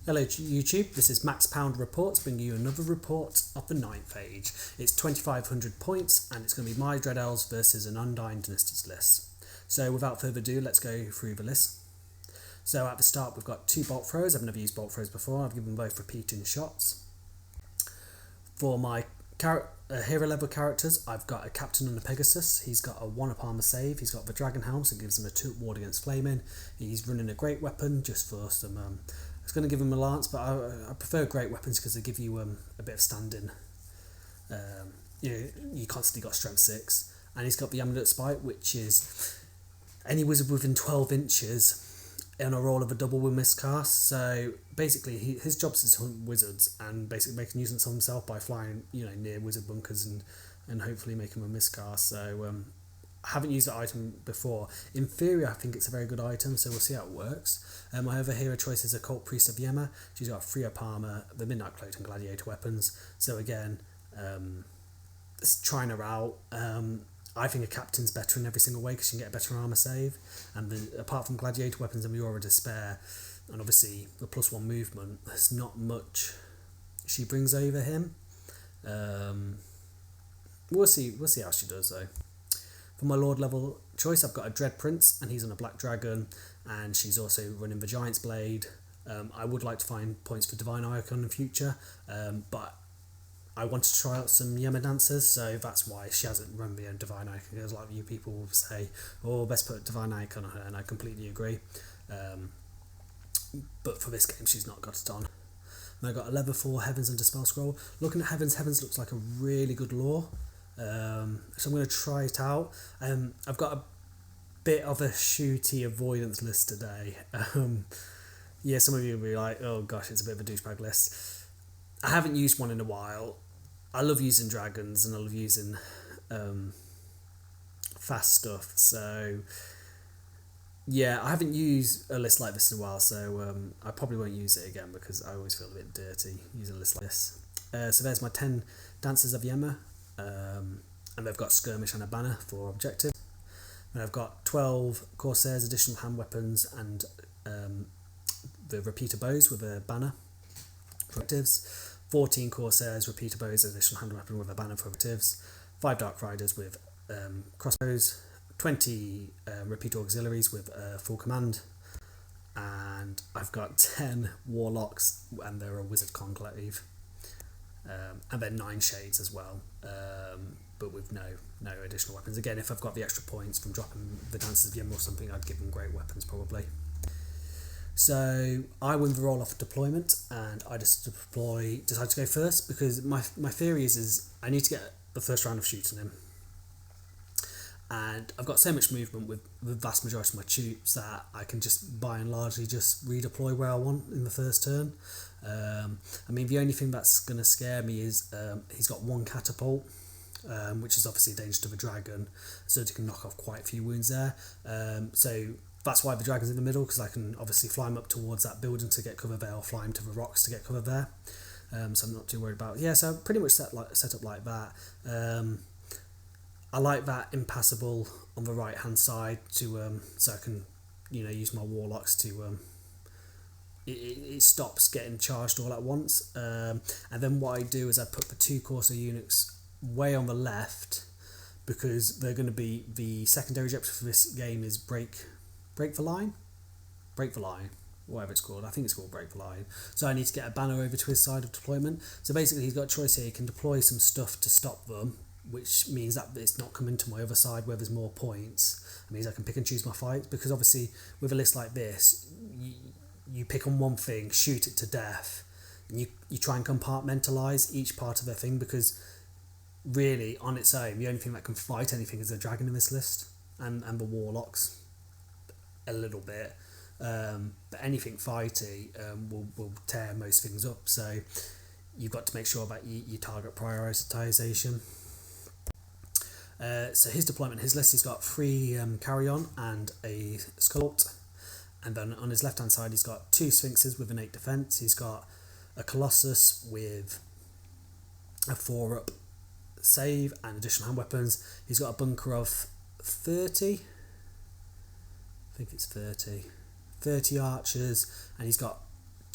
Hello YouTube, this is Max Pound Reports, bringing you another report of the 9th age. It's 2500 points and it's going to be my Dread Elves versus an Undying Dynasties list. So without further ado, let's go through the list. So at the start we've got 2 bolt throws. I've never used bolt throws before, I've given them both repeating shots. For my hero level characters, I've got a captain on the Pegasus. He's got a 1-up armor save, he's got the dragon helm, so it gives him a 2 ward against flaming. He's running a great weapon just for some it's going to give him a lance, but I prefer great weapons because they give you a bit of standing. You constantly got strength 6, and he's got the amulet spike, which is any wizard within 12 inches on a roll of a double will miscast. So basically, his job is to hunt wizards and basically make a nuisance of himself by flying, near wizard bunkers and hopefully make him a miscast. So I haven't used that item before. In theory, I think it's a very good item, so we'll see how it works. My other hero choice is a Cult Priest of Yema. She's got 3-up armor, the Midnight Cloak and Gladiator weapons. So again, it's trying her out. I think a captain's better in every single way because you can get a better armor save. And apart from Gladiator weapons and the Aura of Despair, and obviously the +1 movement, there's not much she brings over him. We'll see how she does though. For my Lord level choice, I've got a Dread Prince, and he's on a Black Dragon, and she's also running the Giant's Blade. I would like to find points for Divine Icon in the future, but I want to try out some Yema dancers, so that's why she hasn't run the Divine Icon, because a lot of you people will say, oh, best put Divine Icon on her, and I completely agree. But for this game, she's not got it on. And I got a level 4 Heavens and Dispel Scroll. Looking at Heavens looks like a really good lore. So I'm going to try it out. I've got a bit of a shooty avoidance list today. Yeah, some of you will be like, oh gosh, it's a bit of a douchebag list. I haven't used one in a while. I love using dragons and I love using fast stuff. So yeah, I haven't used a list like this in a while, so I probably won't use it again because I always feel a bit dirty using a list like this. So there's my 10 Dancers of Yema. And they've got Skirmish and a banner for objective. And I've got 12 Corsairs additional hand weapons and the repeater bows with a banner for objectives. 14 Corsairs repeater bows additional hand weapon with a banner for objectives. 5 Dark Riders with crossbows. 20 repeater auxiliaries with full command. And I've got 10 Warlocks and they're a Wizard Conclave. And then 9 Shades as well, but with no additional weapons. Again, if I've got the extra points from dropping the Dancers of Yem or something, I'd give them great weapons probably. So I win the roll off deployment, and I decide to go first because my theory is I need to get the first round of shooting him. And I've got so much movement with the vast majority of my troops that I can just by and largely just redeploy where I want in the first turn. I mean, the only thing that's going to scare me is he's got 1 catapult, which is obviously a danger to the dragon, so he can knock off quite a few wounds there. So that's why the dragon's in the middle, because I can obviously fly him up towards that building to get cover there, or fly him to the rocks to get cover there. So I'm not too worried about it. Yeah, so I'm pretty much set up like that. I like that impassable on the right hand side to so I can use my warlocks to it stops getting charged all at once. And then what I do is I put the 2 Corsair units way on the left because they're going to be the secondary objective for this game is break the line, whatever it's called. I think it's called break the line. So I need to get a banner over to his side of deployment. So basically he's got a choice here. He can deploy some stuff to stop them, which means that it's not coming to my other side where there's more points. It means I can pick and choose my fights, because obviously with a list like this, you pick on one thing, shoot it to death, and you try and compartmentalise each part of their thing, because really on its own the only thing that can fight anything is the dragon in this list and the warlocks a little bit, but anything fighty will tear most things up. So you've got to make sure that you target prioritisation. So his deployment, his list, he's got 3 carry-on and a Sculpt, and then on his left hand side he's got 2 Sphinxes with an 8 defense. He's got a Colossus with a 4-up save and additional hand weapons. He's got a bunker of 30, I think it's 30 archers, and he's got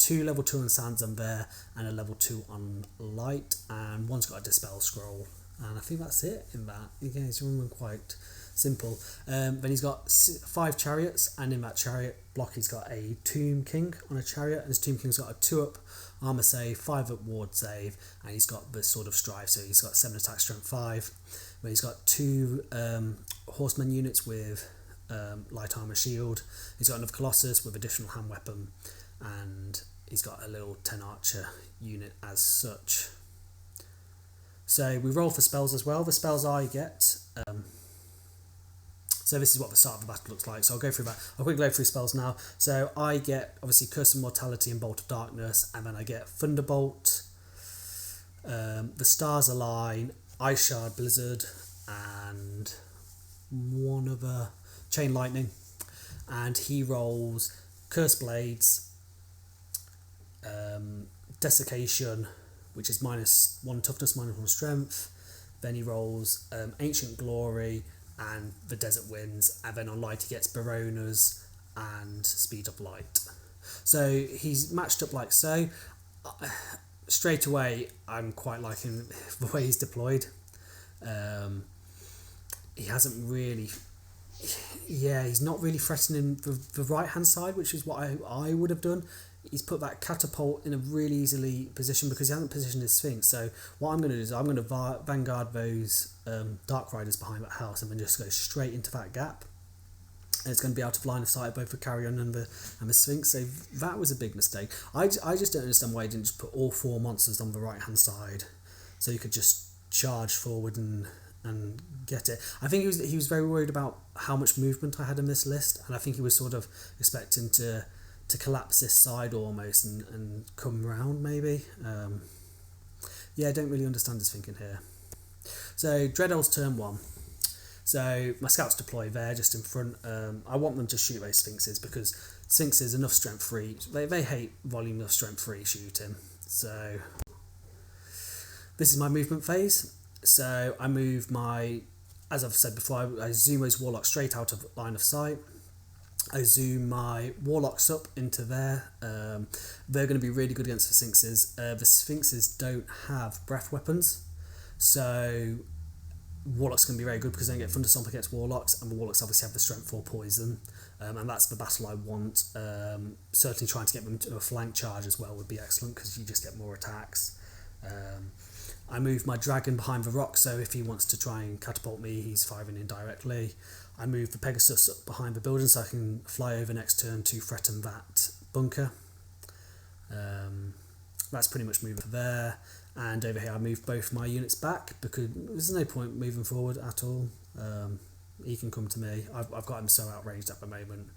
2 level 2 on Sands on there and a level 2 on Light, and one's got a Dispel Scroll, and I think that's it in that. Again, it's really quite simple. Then he's got 5 chariots, and in that chariot block he's got a Tomb King on a chariot, and his Tomb King's got a 2-up armor save, 5-up ward save, and he's got the Sword of Strife, so he's got 7 attack, strength 5. But he's got 2 horseman units with light armor shield. He's got another Colossus with additional hand weapon, and he's got a little 10 archer unit as such. So we roll for spells as well. The spells I get, so this is what the start of the battle looks like, so I'll go through that. I'll quickly go through spells now. So I get obviously Curse of Mortality and Bolt of Darkness, and then I get Thunderbolt, the Stars Align, Ice Shard, Blizzard, and one other, Chain Lightning. And he rolls Curse Blades, Desiccation, which is -1 toughness, -1 strength. Then he rolls Ancient Glory and the Desert Winds, and then on Light he gets Baronas and Speed of Light. So he's matched up like so. Straight away, I'm quite liking the way he's deployed. He hasn't really... Yeah, he's not really threatening the right-hand side, which is what I would have done. He's put that catapult in a really easily position because he hasn't positioned his Sphinx. So what I'm going to do is I'm going to vanguard those Dark Riders behind that house and then just go straight into that gap. And it's going to be out of line of sight of both the Carrion and the Sphinx. So that was a big mistake. I just don't understand why he didn't just put all 4 monsters on the right-hand side so you could just charge forward and get it. I think he was very worried about how much movement I had in this list, and I think he was sort of expecting to collapse this side almost and come round maybe. Yeah, I don't really understand his thinking here. So Dread Elves turn 1. So my scouts deploy there just in front. I want them to shoot those Sphinxes because Sphinxes enough strength 3. They hate volume of strength 3 shooting. So this is my movement phase. So I move as I've said before, I zoom those Warlocks straight out of line of sight. I zoom my Warlocks up into there. They're going to be really good against the Sphinxes. The Sphinxes don't have breath weapons, so Warlocks can be very good because they get Thunderstomp against Warlocks, and the Warlocks obviously have the strength 4 poison, and that's the battle I want. Certainly trying to get them to a flank charge as well would be excellent because you just get more attacks. I move my dragon behind the rock, so if he wants to try and catapult me, he's firing indirectly. I move the Pegasus up behind the building so I can fly over next turn to threaten that bunker. That's pretty much moving there. And over here I move both my units back because there's no point moving forward at all. He can come to me. I've got him so outraged at the moment.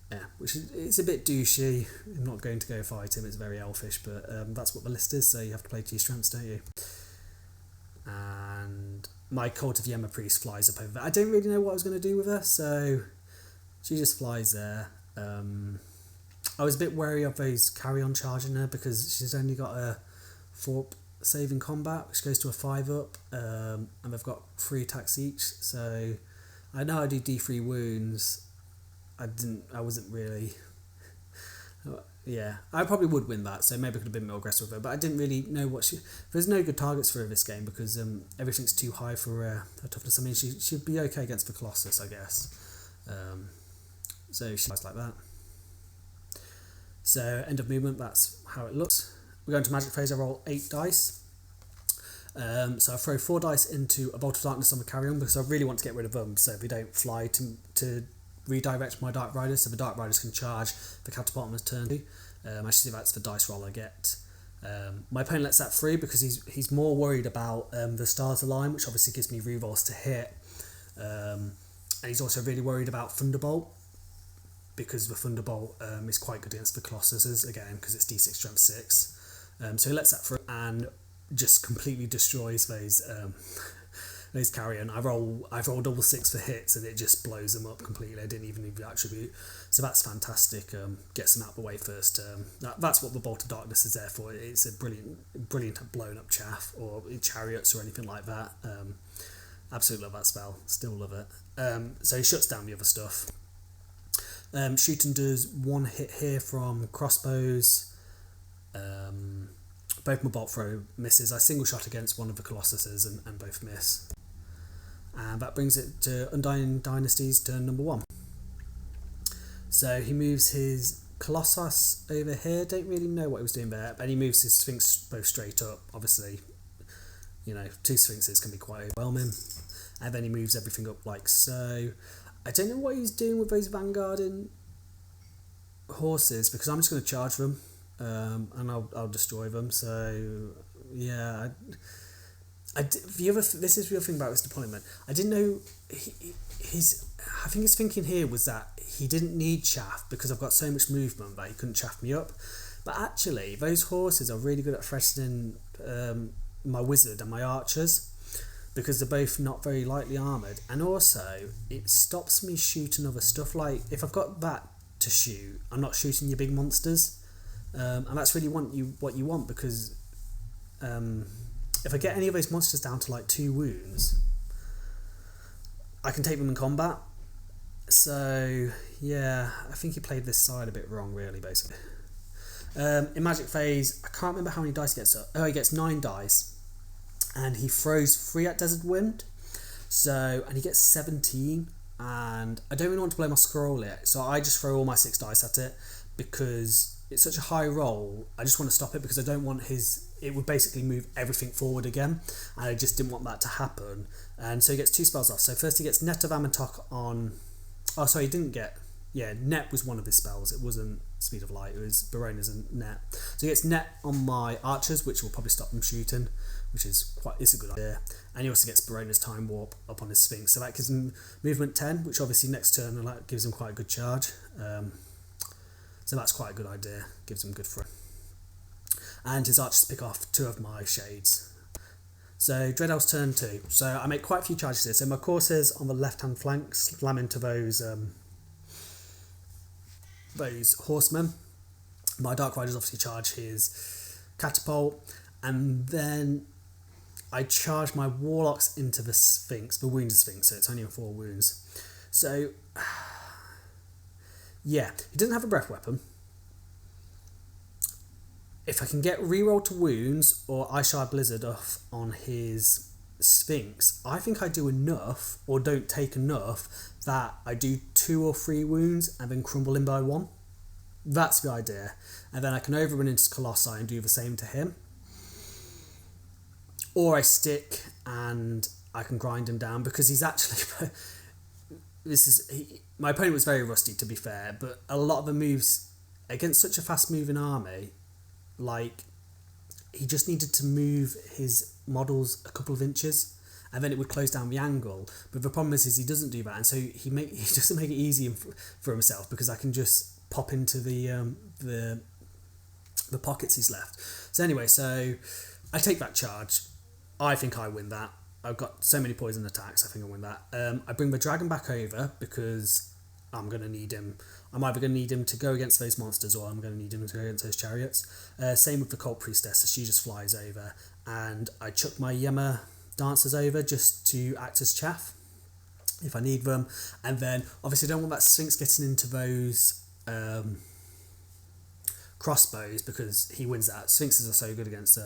Yeah, which is, it's a bit douchey. I'm not going to go fight him, it's very elfish, but that's what the list is, so you have to play to your strengths, don't you? And my Cult of Yemma Priest flies up over there. I don't really know what I was going to do with her, so she just flies there. I was a bit wary of those carry-on charging her because she's only got a 4-up save in combat, which goes to a 5-up, and they've got 3 attacks each, so I know I do D3 wounds. I wasn't really... Yeah, I probably would win that, so maybe I could have been more aggressive with her, but I didn't really know what she... There's no good targets for her this game because everything's too high for her toughness. I mean, she'd be okay against the Colossus, I guess. So she fights like that. So, end of movement, that's how it looks. We're going to magic phase, I roll 8 dice. So I throw 4 dice into a Bolt of Darkness on the Carrion because I really want to get rid of them so they don't fly to redirect my Dark Riders so the Dark Riders can charge the catapult on his turn 2. I should see that's the dice roll I get. My opponent lets that free because he's more worried about the Stars Align, which obviously gives me rerolls to hit. And he's also really worried about Thunderbolt because the Thunderbolt is quite good against the Colossuses, again, because it's D6 strength 6. So he lets that through and just completely destroys those Carrion. I've rolled double 6 for hits and it just blows them up completely. I didn't even need the attribute, so that's fantastic. Gets them out of the way first. That's what the Bolt of Darkness is there for. It's a brilliant blown up chaff or chariots or anything like that. Absolutely love that spell. Still love it. So he shuts down the other stuff. Shooting does one hit here from crossbows. Both my bolt throw misses. I single shot against one of the Colossuses and both miss. And that brings it to Undying Dynasties turn number 1. So he moves his Colossus over here. Don't really know what he was doing there, but he moves his Sphinx both straight up. Obviously, you know, 2 Sphinxes can be quite overwhelming. And then he moves everything up like so. I don't know what he's doing with those vanguarding horses, because I'm just going to charge them, and I'll destroy them. So yeah, this is the other thing about this deployment. I didn't know I think his thinking here was that he didn't need chaff because I've got so much movement that he couldn't chaff me up. But actually, those horses are really good at threatening my wizard and my archers, because they're both not very lightly armoured, and also it stops me shooting other stuff. Like if I've got that to shoot, I'm not shooting your big monsters, and that's really what you want, because if I get any of those monsters down to like 2 wounds, I can take them in combat. So yeah, I think he played this side a bit wrong, really, basically. In Magic Phase, I can't remember how many dice he gets. Oh, he gets 9 dice. And he throws 3 at Desert Wind, and he gets 17. And I don't really want to blow my scroll yet, so I just throw all my 6 dice at it because it's such a high roll. I just want to stop it because I don't want it would basically move everything forward again, and I just didn't want that to happen. And so he gets 2 spells off. So first he gets Net of Amantok on. Oh, sorry, he didn't get. Yeah, Net was one of his spells. It wasn't Speed of Light. It was Barona's and Net. So he gets Net on my archers, which will probably stop them shooting, which is a good idea. And he also gets Barona's Time Warp up on his Sphinx. So that gives him movement 10, which obviously next turn gives him quite a good charge. So that's quite a good idea. Gives him good throw. And his archers pick off 2 of my shades. So Dread Elves turn 2. So I make quite a few charges here. So my coursers on the left-hand flank slam into those horsemen. My Dark Riders obviously charge his catapult, and then I charge my Warlocks into the Sphinx, the wounded Sphinx, so it's only on 4 wounds. So yeah, he doesn't have a breath weapon. If I can get reroll to wounds or Ice Shard Blizzard off on his Sphinx, I think I do enough, or don't take enough, that I do 2 or 3 wounds and then crumble him by 1. That's the idea. And then I can overrun into Colossi and do the same to him. Or I stick and I can grind him down, because he's actually... my opponent was very rusty, to be fair, but a lot of the moves against such a fast-moving army, like, he just needed to move his models a couple of inches, and then it would close down the angle. But the problem is he doesn't do that, and so he doesn't make it easy for himself, because I can just pop into the pockets he's left. So anyway, so I take that charge. I think I win that. I've got so many poison attacks, I think I win that. I bring the dragon back over because I'm going to need him. I'm either going to need him to go against those monsters, or I'm going to need him to go against those chariots. Same with the Cult Priestess, so she just flies over. And I chuck my Yema dancers over just to act as chaff if I need them. And then obviously I don't want that Sphinx getting into those crossbows, because he wins that. Sphinxes are so good against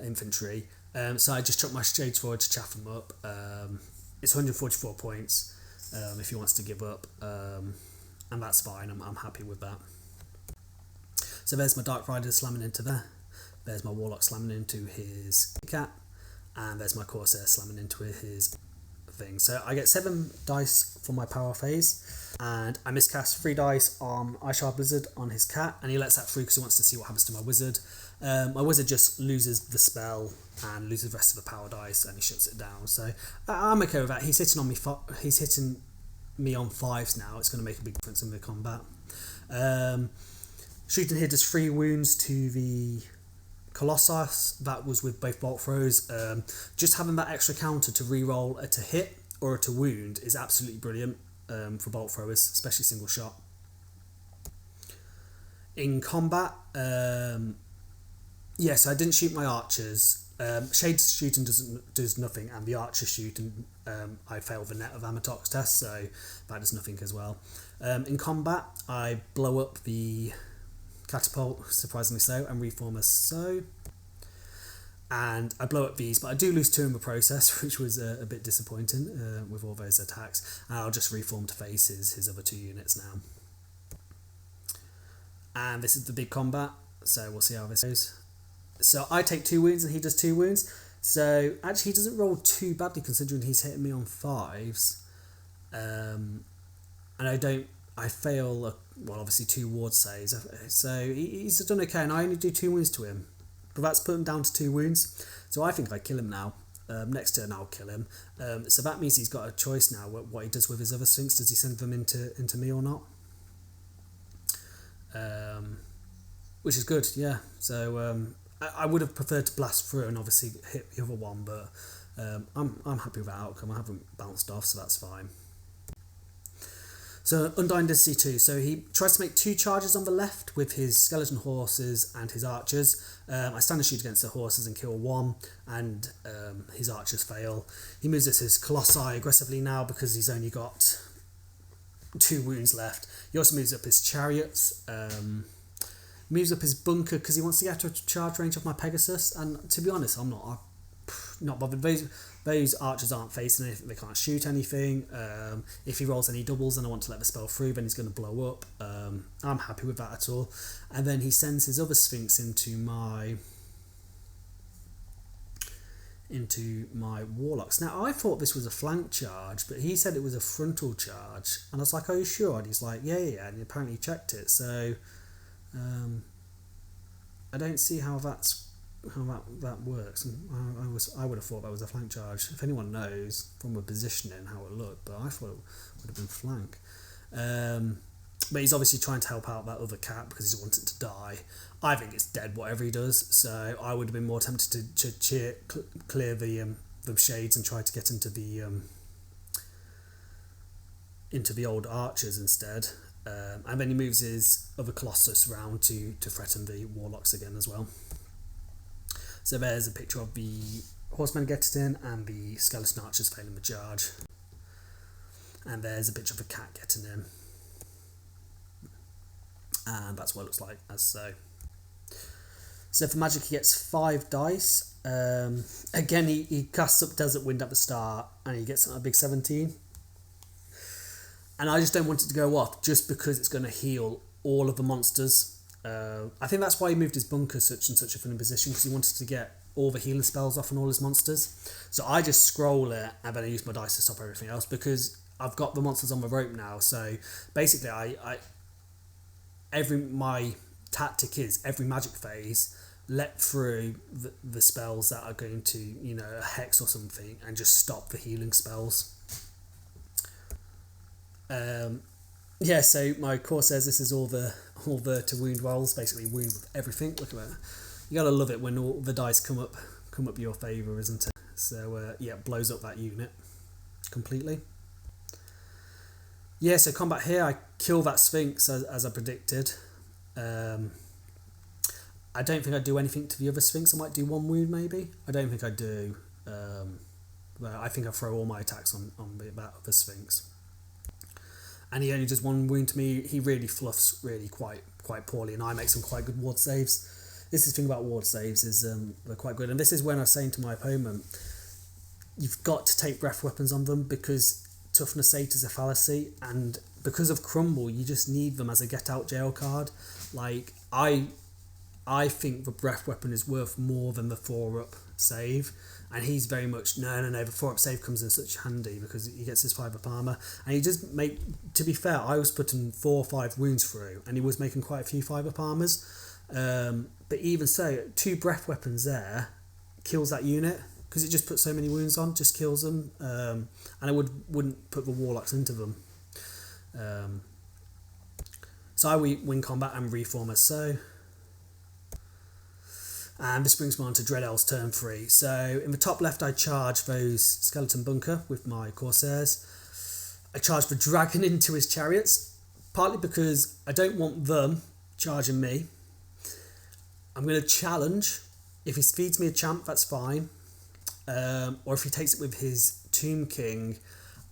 infantry. So I just chuck my shades forward to chaff them up. It's 144 points if he wants to give up, and that's fine. I'm happy with that. So there's my Dark Rider slamming into there. There's my Warlock slamming into his cat, and there's my Corsair slamming into his thing. So I get 7 dice for my power phase, and I miscast 3 dice on Ice Shard Blizzard on his cat, and he lets that through because he wants to see what happens to my wizard. My wizard just loses the spell and loses the rest of the power dice, and he shuts it down. So I'm okay with that. He's hitting me on 5s now. It's going to make a big difference in the combat. Shooting here does 3 wounds to the Colossus. That was with both bolt throws. Just having that extra counter to reroll a to hit or a to wound is absolutely brilliant for bolt throwers, especially single shot. In combat, Yes, I didn't shoot my archers. Shades shooting does nothing, and the archer shooting, I failed the net of Amatox test, so that does nothing as well. In combat, I blow up the catapult, surprisingly so, and reform as so. And I blow up these, but I do lose 2 in the process, which was a bit disappointing with all those attacks. And I'll just reform to face his other 2 units now. And this is the big combat, so we'll see how this goes. So I take 2 wounds and he does 2 wounds. So actually he doesn't roll too badly considering he's hitting me on 5s. And I fail, well obviously 2 ward saves. So he's done okay and I only do 2 wounds to him. But that's put him down to 2 wounds. So I think I kill him now. Next turn I'll kill him. So that means he's got a choice now what he does with his other Sphinx. Does he send them into me or not? Which is good, yeah. So I would have preferred to blast through and obviously hit the other one, but I'm happy with that outcome. I haven't bounced off, so that's fine. So Undying Dynasty 2. So he tries to make 2 charges on the left with his skeleton horses and his archers. I stand and shoot against the horses and kill 1, and his archers fail. He moves at his colossi aggressively now because he's only got 2 wounds left. He also moves up his chariots. Moves up his bunker because he wants to get to a charge range of my Pegasus. And to be honest, I'm not bothered. Those archers aren't facing anything. They can't shoot anything. If he rolls any doubles and I want to let the spell through, then he's going to blow up. I'm happy with that at all. And then he sends his other Sphinx into my Warlocks. Now, I thought this was a flank charge, but he said it was a frontal charge. And I was like, are you sure? And he's like, yeah. And he apparently checked it. So I don't see how that works. I would have thought that was a flank charge. If anyone knows from a positioning how it looked, but I thought it would have been flank. But he's obviously trying to help out that other cat because he doesn't want it to die. I think it's dead whatever he does, so I would have been more tempted to clear the shades and try to get into the old archers instead. And then he moves his other Colossus round to threaten the Warlocks again as well. So there's a picture of the Horsemen getting in and the Skeleton Archers failing the charge. And there's a picture of a cat getting in. And that's what it looks like as so. So for magic he gets 5 dice. Again he casts up Desert Wind at the start and he gets a big 17. And I just don't want it to go off just because it's going to heal all of the monsters. I think that's why he moved his bunker such and such a funny position, because he wanted to get all the healing spells off on all his monsters. So I just scroll it and then I use my dice to stop everything else because I've got the monsters on the rope now. So basically my tactic is every magic phase let through the spells that are going to, a hex or something, and just stop the healing spells. So my core says this is all the to wound wells, basically wound with everything. Look at that. You gotta love it when all the dice come up your favour, isn't it? So it blows up that unit completely. Yeah, so combat here, I kill that Sphinx as I predicted. I don't think I'd do anything to the other Sphinx. I might do 1 wound maybe. I don't think I do. But I think I throw all my attacks on that other Sphinx. And he only does 1 wound to me. He really fluffs really quite poorly, and I make some quite good ward saves. This is the thing about ward saves is they're quite good. And this is when I was saying to my opponent, you've got to take breath weapons on them because toughness 8 is a fallacy, and because of Crumble, you just need them as a get out jail card. Like I think the breath weapon is worth more than the 4-up save. And he's very much, no, the 4-up save comes in such handy because he gets his 5-up armour. And he just to be fair, I was putting 4 or 5 wounds through and he was making quite a few 5-up armours. But even so, 2 breath weapons there kills that unit because it just puts so many wounds on, just kills them. And I wouldn't put the Warlocks into them. So I win combat and reform as so. And this brings me on to Dread Elves turn 3. So in the top left I charge those Skeleton Bunker with my Corsairs. I charge the Dragon into his chariots, partly because I don't want them charging me. I'm going to challenge If he feeds me a champ, that's fine. Or if he takes it with his Tomb King,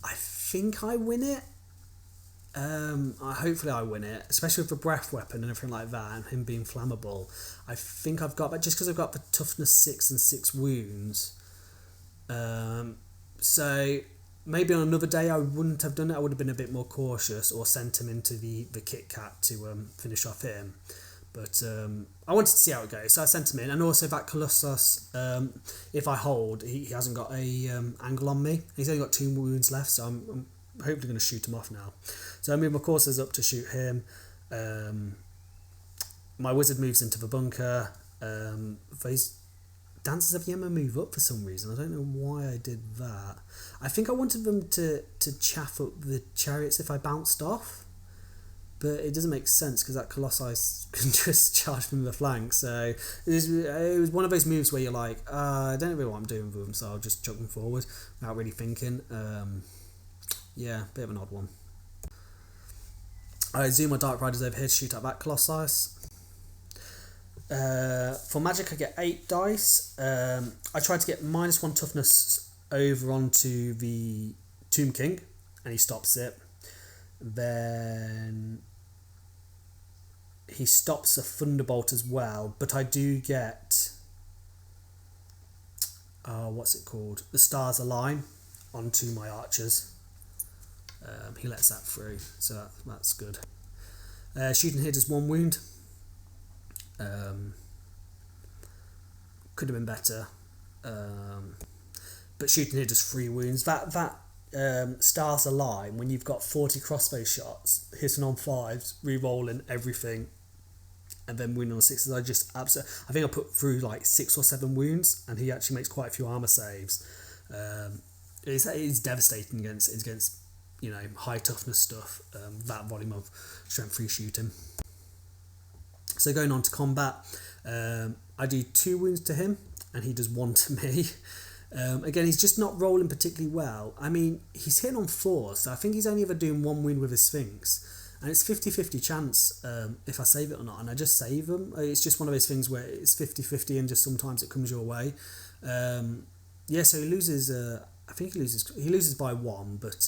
I think I win it. Hopefully I win it, especially with the breath weapon and everything like that, and him being flammable. I think I've got that just because I've got the toughness 6 and 6 wounds. So maybe on another day I wouldn't have done it. I would have been a bit more cautious, or sent him into the Kit Kat to finish off him. But I wanted to see how it goes, so I sent him in. And also that Colossus, if I hold, he hasn't got a angle on me. He's only got 2 wounds left, so I'm hopefully going to shoot him off now. So I move my coursers up to shoot him. My wizard moves into the bunker. These Dancers of Yema move up for some reason. I don't know why I did that. I think I wanted them to chaff up the chariots if I bounced off. But it doesn't make sense because that Colossi can just charge from the flank. So it was one of those moves where you're like, I don't know really what I'm doing with them, so I'll just chuck them forward without really thinking. Yeah, bit of an odd one. I zoom my Dark Riders over here to shoot at that Colossus. For magic I get 8 dice. I tried to get -1 toughness over onto the Tomb King and he stops it. Then he stops a Thunderbolt as well, but I do get what's it called? The Stars Align onto my archers. He lets that through, so that's good. Shooting here does 1 wound. Could have been better, but shooting here does 3 wounds. That Stars Align, when you've got 40 crossbow shots, hitting on 5s, re-rolling everything, and then winning on 6s. I think I put through like 6 or 7 wounds, and he actually makes quite a few armor saves. It's devastating against high toughness stuff. That volume of strength 3 shooting. So going on to combat, I do 2 wounds to him, and he does 1 to me. Again, he's just not rolling particularly well. I mean, he's hitting on 4, so I think he's only ever doing 1 wound with his Sphinx. And it's 50-50 chance if I save it or not, and I just save him. It's just one of those things where it's 50-50 and just sometimes it comes your way. So he loses, I think he loses by 1, but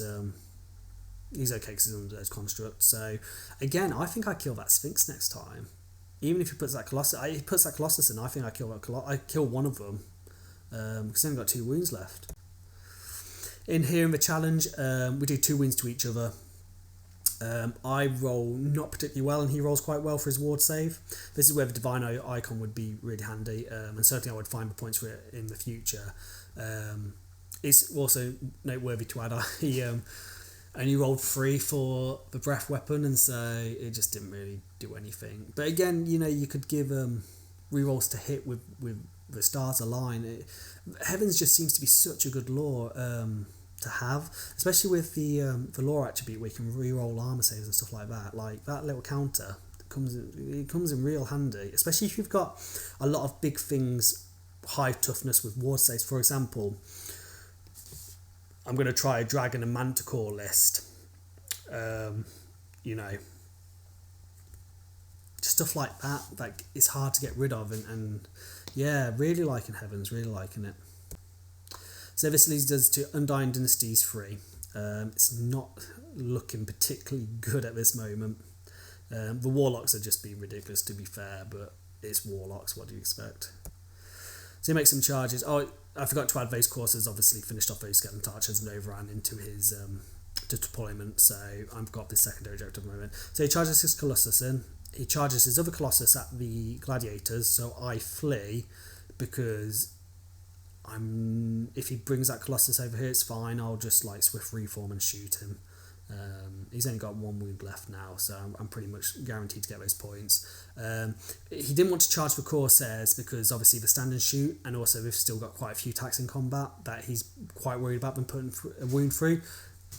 he's okay because he's under those constructs. So again, I think I kill that Sphinx next time. Even if he puts that Colossus in, I think I kill one of them. Because he's only got 2 wounds left. In here in the challenge, we do 2 wounds to each other. I roll not particularly well, and he rolls quite well for his ward save. This is where the Divine Icon would be really handy, and certainly I would find the points for it in the future. It's also noteworthy to add, he only rolled 3 for the breath weapon, and so it just didn't really do anything. But again, you could give rerolls to hit with the Stars Align. Heavens just seems to be such a good lore to have, especially with the lore attribute where you can reroll armor saves and stuff like that. Like that little counter comes in real handy, especially if you've got a lot of big things, high toughness with ward saves. For example, I'm going to try a Dragon and Manticore list. Stuff like that is hard to get rid of, and yeah, really liking Heavens, really liking it. So this leads us to Undying Dynasties 3. It's not looking particularly good at this moment. The Warlocks are just being ridiculous, to be fair, but it's Warlocks, what do you expect? So he makes some charges. Oh, I forgot to add those coursers, obviously finished off those Skeleton Archers and overran into his deployment, so I've got this secondary objective moment. So he charges his Colossus in. He charges his other Colossus at the Gladiators, so I flee because if he brings that Colossus over here, it's fine. I'll just swift reform and shoot him. He's only got 1 wound left now, so I'm pretty much guaranteed to get those points. He didn't want to charge for Corsairs because obviously the stand and shoot, and also we've still got quite a few attacks in combat that he's quite worried about them putting a wound through.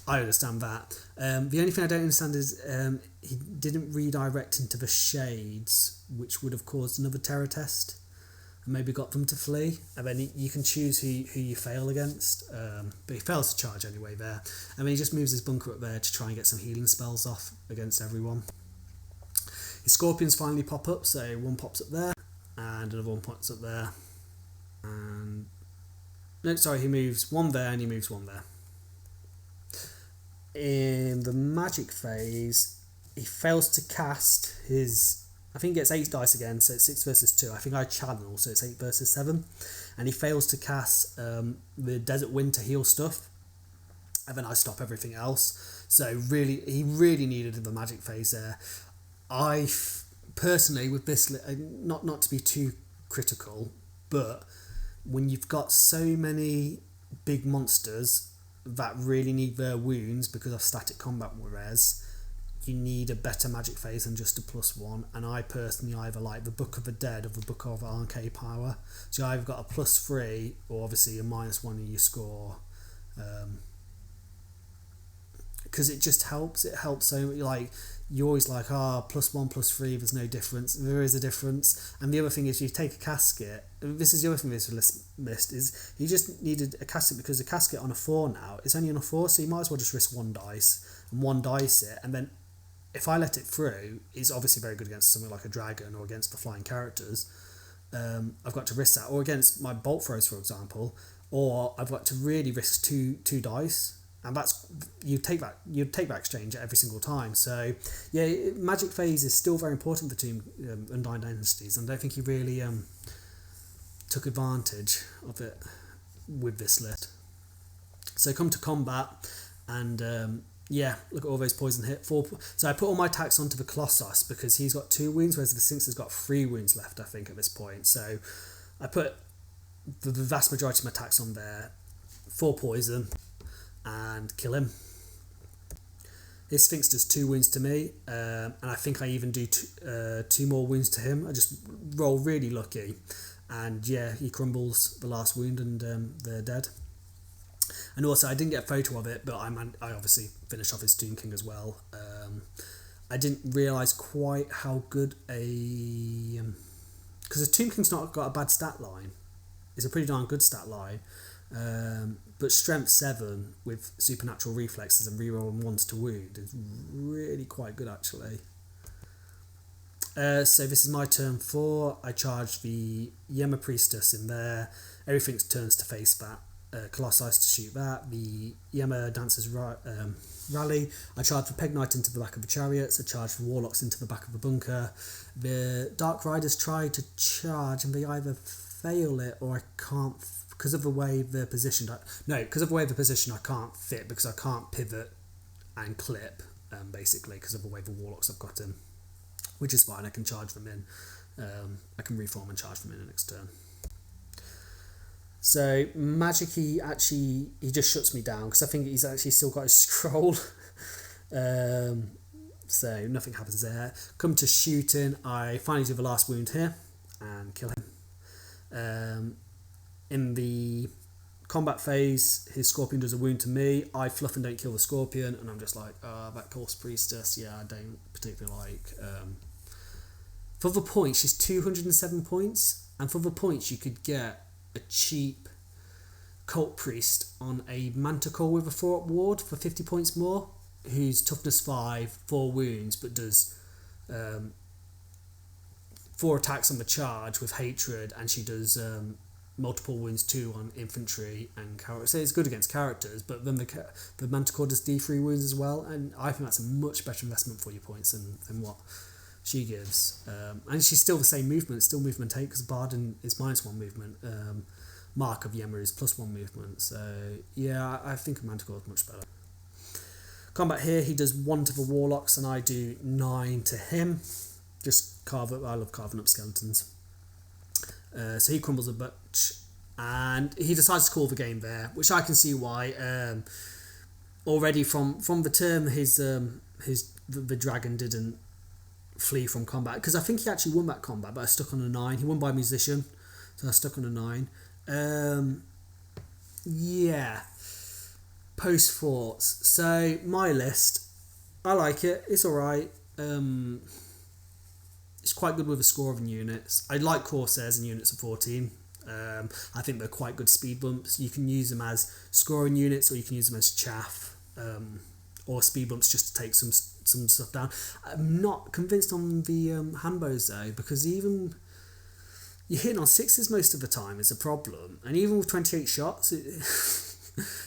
I understand that. The only thing I don't understand is he didn't redirect into the Shades, which would have caused another terror test and maybe got them to flee. And then you can choose who you fail against. But he fails to charge anyway there. And then he just moves his bunker up there to try and get some healing spells off against everyone. His Scorpions finally pop up, so one pops up there and another one pops up there. And no, sorry, he moves one there and he moves one there. In the magic phase, he fails to cast his. I think he gets 8 dice again, so it's 6 versus 2. I think I channel, so it's 8 versus 7. And he fails to cast the Desert Wind to heal stuff. And then I stop everything else. So really, he really needed the magic phase there. Personally, with this, not to be too critical, but when you've got so many big monsters that really need their wounds because of static combat res, you need a better magic phase than just a +1. And I personally either like the Book of the Dead or the Book of Arcane Power. So you either got a +3 or obviously a -1 in your score. Because it just helps. It helps so like you're always like +1, +3. There's no difference. There is a difference. And the other thing is you take a casket. This is the other thing this list missed is he just needed a casket because the casket on a 4 now it's only on a 4, so you might as well just risk 1 dice and 1 dice it, and then if I let it through, it's obviously very good against something like a dragon or against the flying characters. I've got to risk that, or against my bolt throws, for example, or I've got to really risk two dice. And that's you take that exchange every single time. So yeah, magic phase is still very important for Undying Dynasties, and I don't think he really took advantage of it with this list. So come to combat, and look at all those poison hit. So I put all my attacks onto the Colossus because he's got 2 wounds, whereas the Sphinx has got 3 wounds left, I think, at this point. So I put the vast majority of my attacks on there, 4 poison, and kill him. His Sphinx does 2 wounds to me, and I think I even do 2 more wounds to him. I just roll really lucky, and yeah, he crumbles the last wound, and they're dead. And also, I didn't get a photo of it, but I obviously finished off his Tomb King as well. I didn't realise quite how good because the Tomb King's not got a bad stat line. It's a pretty darn good stat line. But strength 7 with supernatural reflexes and rerolling 1s to wound is really quite good, actually. So this is my turn 4. I charge the Yema Priestess in there. Everything turns to face that. Colossi to shoot that. The Yema Dancers rally. I charge the Peg Knight into the back of the chariots. I charge the Warlocks into the back of the bunker. The Dark Riders try to charge and they either fail it or I can't because of the way they're positioned. Because of the way they're positioned, I can't fit because I can't pivot and clip, basically, because of the way the Warlocks have got in, which is fine. I can charge them in. I can reform and charge them in the next turn. So magic, he just shuts me down because I think he's actually still got his scroll. So nothing happens there. Come to shooting, I finally do the last wound here and kill him. In the combat phase, his Scorpion does a wound to me. I fluff and don't kill the Scorpion, and I'm just like, that Corpse Priestess, yeah, I don't particularly like. For the points, she's 207 points, and for the points, you could get a cheap Cult Priest on a Manticore with a 4-up ward for 50 points more, who's toughness 5, 4 wounds, but does 4 attacks on the charge with hatred, and she does multiple wounds too on infantry and characters. So it's good against characters, but then the Manticore does D3 wounds as well, and I think that's a much better investment for your points than what she gives. And she's still the same movement, still movement 8, because Barden is -1 movement. Mark of Yemmer is +1 movement. So yeah, I think a Manticore is much better. Combat here, he does 1 to the Warlocks, and I do 9 to him. Just I love carving up skeletons. So he crumbles a bunch, and he decides to call the game there, which I can see why. Already from the turn, the dragon didn't flee from combat, because I think he actually won that combat, but I stuck on a 9. He won by musician, so I stuck on a 9. Yeah. Post thoughts. So my list, I like it. It's alright. It's quite good with a score of units. I like Corsairs and units of 14. I think they're quite good speed bumps. You can use them as scoring units, or you can use them as chaff, or speed bumps just to take some stuff down. I'm not convinced on the handbows though, because even you're hitting on sixes most of the time is a problem, and even with 28 shots,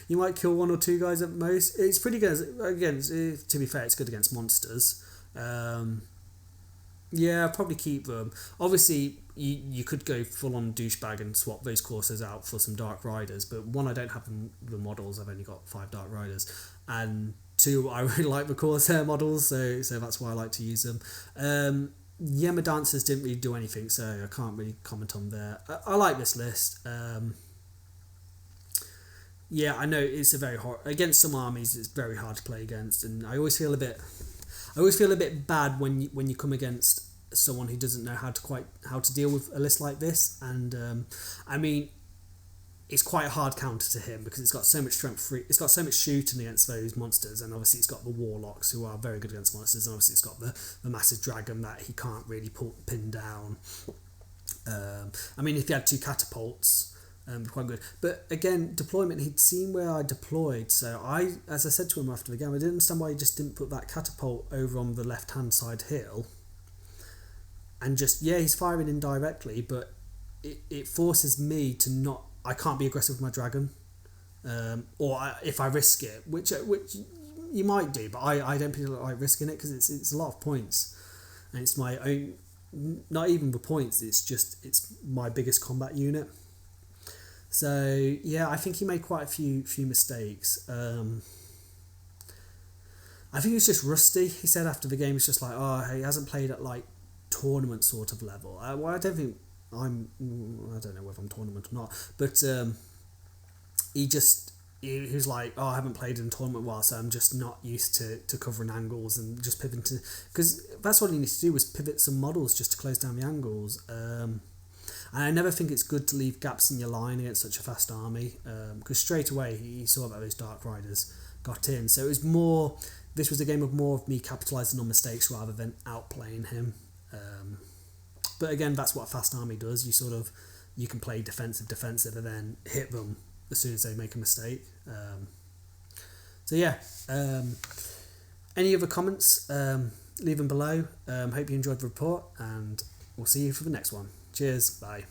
you might kill one or two guys at most. It's pretty good. Again, to be fair, it's good against monsters. Yeah, I'll probably keep them. Obviously, you could go full on douchebag and swap those coursers out for some Dark Riders, but one, I don't have the models. I've only got 5 Dark Riders, and two, I really like the Corsair models, so that's why I like to use them. Yeah, my dancers didn't really do anything, so I can't really comment on there. I like this list. Yeah, I know it's a very hard against some armies. It's very hard to play against, and I always feel a bit bad when you come against someone who doesn't know how to deal with a list like this. And I mean, it's quite a hard counter to him because it's got so much strength free. It's got so much shooting against those monsters, and obviously it's got the warlocks who are very good against monsters, and obviously it's got the massive dragon that he can't really pin down. I mean, if he had 2 catapults. Quite good, but again, deployment. He'd seen where I deployed, so as I said to him after the game, I didn't understand why he just didn't put that catapult over on the left-hand side hill, and just he's firing indirectly, but it forces me to not. I can't be aggressive with my dragon, if I risk it, which you might do, but I don't particularly like risking it because it's a lot of points, and it's my own. Not even the points. It's my biggest combat unit. So yeah, I think he made quite a few mistakes. I think he was just rusty. He said after the game, he's just like, he hasn't played at like tournament sort of level. Well, I don't think I don't know whether I'm tournament or not, but he was like, I haven't played in a tournament while, so I'm just not used to covering angles and just pivoting because that's what he needs to do was pivot some models just to close down the angles. And I never think it's good to leave gaps in your line against such a fast army because straight away he saw that those Dark Riders got in. So this was a game of more of me capitalising on mistakes rather than outplaying him. But again, that's what a fast army does. You can play defensive and then hit them as soon as they make a mistake. Any other comments, leave them below. Hope you enjoyed the report, and we'll see you for the next one. Cheers. Bye.